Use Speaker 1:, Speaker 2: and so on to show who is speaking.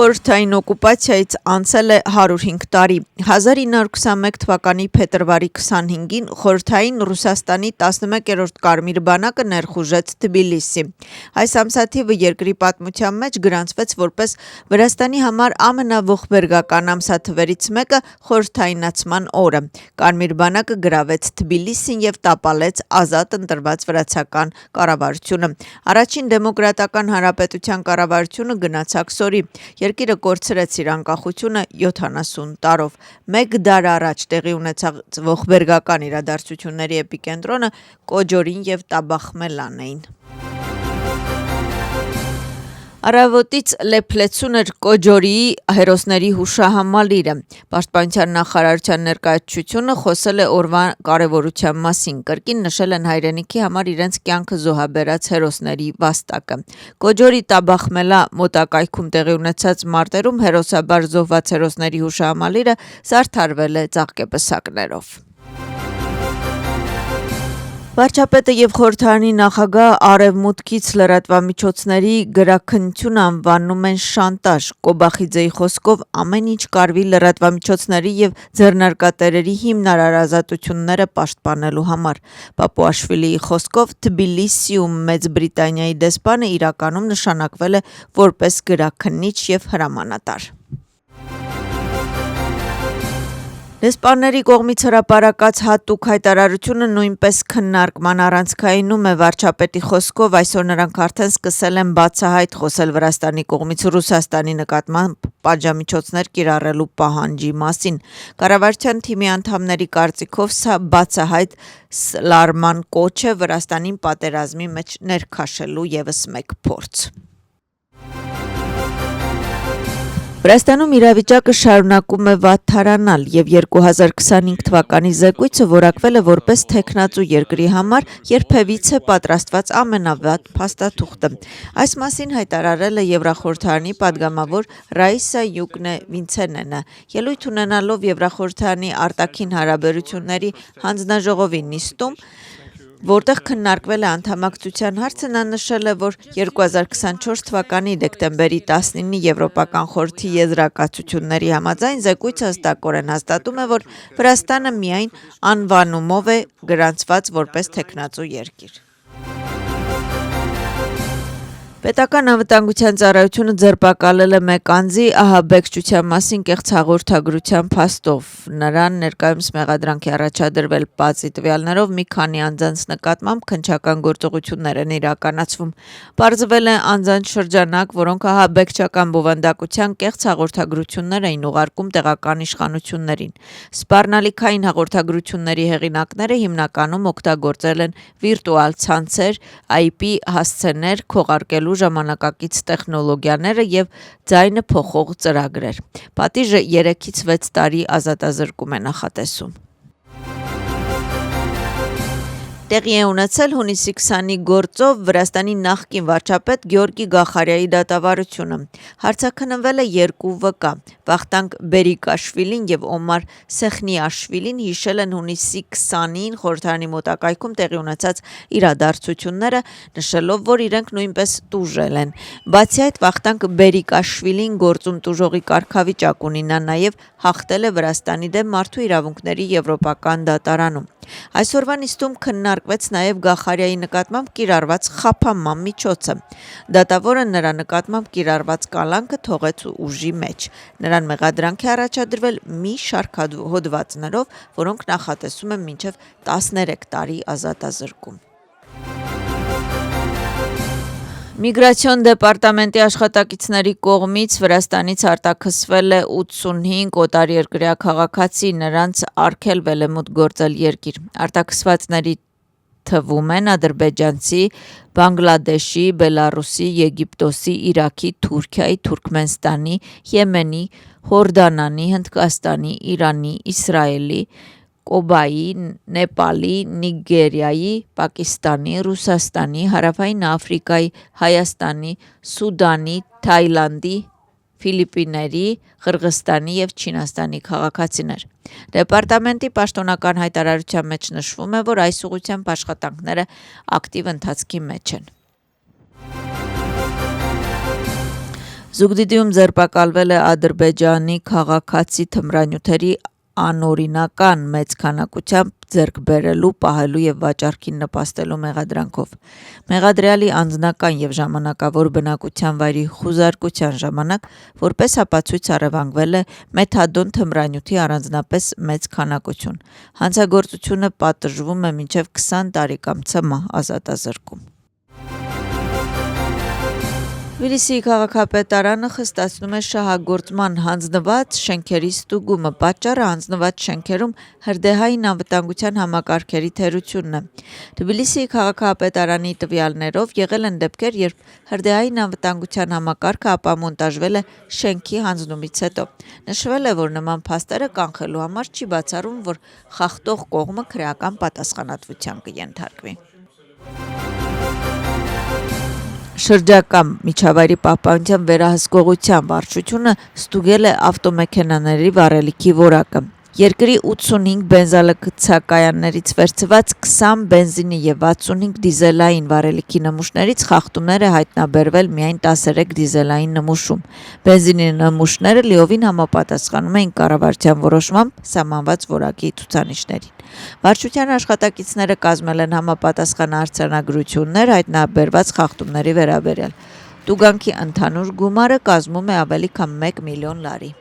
Speaker 1: Խորհրդային օկուպացիայից անցել է 105 տարի։ 1921 թվականի փետրվարի 25-ին Խորհրդային Ռուսաստանի 11-րդ կարմիր բանակը ներխուժեց Թբիլիսի։ Այս ամսաթիվը երկրի պատմության մեջ գրանցվեց որպես Վրաստանի համար ամենաողբերգական ամսաթվերից մեկը խորհրդայնացման օրը։ Կարմիր բանակը գրավեց Թբիլիսին և տապալեց ազատ ընտրված վրացական կառավարությունը։ Առաջին դեմոկրատական հանրապետության կառավարությունը գնացակ սորի։ Երկիրը կորցրեց իր անկախությունը 70 տարով։ Մեկ դար առաջ տեղի ունեցած ողբերգական իրադարձությունների էպիկենտրոնը Կոջորին և Տաբախմելան էին։ Առավոտից լեփլեցուն էր Կոջորիի հերոսների հուշահամալիրը։ Պաշտպանության նախարարության ներկայացուցիչությունը խոսել է օրվա կարևորության մասին։ Կրկին նշել են հայրենիքի համար իրենց կյանքը զոհաբերած հերոսների վաստակը։ Կոջորի Տաբախմելա մոտակայքում տեղի ունեցած մարտերում հերոսաբար զոհված հերոսների հուշահամալիրը զարդարվել է ծաղկեպսակներով։ Վարչապետը և խորհրդարանի նախագահը արևմուտքից լրատվամիջոցների գրաքննությունը անվանում են շանտաժ։ Կոբախիձեի խոսքով ամեն ինչ կարվի լրատվամիջոցների և ձեռնարկատերերի հիմնարար ազատությունները պաշտպանելու համար։ Պապուաշվիլիի խոսքով Թբիլիսիում Մեծ Բրիտանիայի դեսպանը իրականում նշանակվել է որպես գրաքննիչ և հրամանատար։ Դեսպանների կողմից հրապարակած հատուկ հայտարարությունը նույնպես քննարկման առանցքայինում է։ Վարչապետի խոսքով այսօր նրանք արդեն սկսել են բացահայտ խոսել Վրաստանի կողմից Ռուսաստանի նկատմամբ պատժամիջոցներ կիրառելու պահանջի մասին։ Կառավարության թիմի անդամների կարծիքով սա բացահայտ լարման կոչ է Վրաստանին պատերազմի մեջ ներքաշելու ևս մեկ փորձ։ Վրաստանում իրավիճակը շարունակում է վատթարանալ և 2025 թվականի զեկույցը որակվել է որպես թեկնածու երկրի համար երբևիցե պատրաստված ամենավատ փաստաթուղթը։ Այս մասին հայտարարել է Եվրախորհրդարանի падգամավոր Ռաիսա Յուկնե-Վինցենենը։ Ելույթ ունենալով Եվրախորհրդարանի արտաքին հարաբերությունների հանձնաժողովի նիստում, որտեղ քննարկվել է անդամակցության հարցը, նա նշել է, որ 2024 թվականի դեկտեմբերի 19-ի Եվրոպական խորհրդի եզրակացությունների համաձայն զեկույցը հստակորեն հաստատում է, որ Վրաստանը միայն անվանումով է գրանցված որպես թեկնածու երկիր։ Պետական անվտանգության ծառայությունը ձերբակալել է մեկ անձի ահաբեկչության մասին կեղծ հաղորդագրության փաստով։ Նրան ներկայումս մեղադրանք է առաջադրվել բացի տվյալներով մի քանի անձանց նկատմամբ քննչական գործողություններ են իրականացվում։ Պարզվել է անձանց շրջանակ, որոնք ահաբեկչական բովանդակության կեղծ հաղորդագրություններ էին ուղարկում տեղական իշխանություններին։ Սպառնալիքային հաղորդագրությունների հեղինակները հիմնականում օգտագործել են վիրտուալ ցանցեր, IP հասցեներ, քողարկելու ժամանակակից տեխնոլոգիաները և ձայնը փոխող ծրագրեր։ Պատիժը 3-ից 6 տարի ազատազրկում է նախատեսում։ Տեղի է ունեցել հունիսի 20-ի գործով Վրաստանի նախկին վարչապետ Գեորգի Գախարյայի դատավարությունը։ Հարցաքննվել է 2 վկա։ Վախտանգ Բերիկաշվիլին և Օմար Սեխնիաշվիլին հիշել են հունիսի 20-ին խորհրդարանի մոտակայքում տեղի ունեցած իրադարձությունները, նշելով, որ իրենք նույնպես տուժել են։ Բացի այդ, Վախտանգ Բերիկաշվիլին գործում տուժողի կարգավիճակ ունի, նա նաև հաղթել է Վրաստանի դեմ մարդու իրավունքների եվրոպական դատարանում։ Այսօրվա նիստում քննարկվեց նաև Գախարյայի նկատմամբ կիրառված խաբանման միջոցը։ Դատավորը նրա նկատմամբ կիրառված կալանքը թողեց ուժի մեջ։ Նրան մեղադրանք է առաջադրվել մի շարք հոդվածներով, որոնք նախատեսում են մինչև 13 տարի ազատազրկում։ Միգրացիոն դեպարտամենտի աշխատակիցների կողմից Վրաստանից արտաքսվել է 85 օտարերկրյա քաղաքացի, նրանց արգելվել է մուտք գործել երկիր։ Արտաքսվածների թվում են ադրբեջանցի, Բանգլադեշի, Բելառուսի, Եգիպտոսի, Իրաքի, Թուրքիայի, Թուրքմենստանի, Եմենի, Հորդանանի, Հնդկաստանի, Իրանի, Իսրայելի, Կուբայի, Նեպալի, Նիգերիայի, Պակիստանի, Ռուսաստանի, Հարավային Աֆրիկայի, Հայաստանի, Սուդանի, Թայլանդի, Ֆիլիպինների, Ղրղստանի և Չինաստանի քաղաքացիներ։ Դեպարտամենտի պաշտոնական հայտարարության մեջ նշվում է, որ այս ուղղությամբ աշխատանքները ակտիվ ընթացքի մեջ են։ Զուգդիդիում ձերբակալվել է Ադրբեջանի քաղաքացի թմրանյութերի անօրինական մեծ քանակությամբ ձեռք բերելու, պահելու եւ վաճառքին նպաստելու մեղադրանքով։ Մեղադրյալի անձնական եւ ժամանակավոր բնակության վայրի խուզարկության ժամանակ որպես ապացույց առևանգվել է մեթադոն թմրանյութի առանձնապես մեծ քանակություն։ Հանցագործությունը պատժվում է մինչև 20 տարի կամ ՑՄ ազատազրկում։ Թբիլիսիի քաղաքապետարանը խստացնում է շահագործման հանձնված շենքերի ստուգումը։ Պատճառը հանձնված շենքերում հրդեհային անվտանգության համակարգերի թերությունն է։ Թբիլիսիի քաղաքապետարանի տվյալներով եղել են դեպքեր, երբ հրդեհային անվտանգության համակարգը ապամոնտաժվել է շենքի հանձնումից հետո։ Նշվել է, որ նման փաստերը կանխելու համար չի բացառում, որ խախտող կողմը քրեական պատասխանատվության կենթարկվի։ Շրջակա միջավայրի պահպանության վերահսկողության վարչությունը ստուգել է ավտոմեքենաների վառելիքի որակը։ Երկրի 85 բենզալցակայաններից վերցված 20 բենզինի եւ 65 դիզելային վառելիքի նմուշներից խախտումներ է հայտնաբերվել միայն 13 դիզելային նմուշում։ Բենզինի նմուշները լիովին համապատասխանում էին կառավարության որոշմամբ սահմանված որակի ցուցանիշներին։ Վարչության աշխատակիցները կազմել են համապատասխան արձանագրություններ հայտնաբերված խախտումների վերաբերյալ։ Տուգանքի ընդհանուր գումարը կազմում է ավելի քան 1 միլիոն լարի։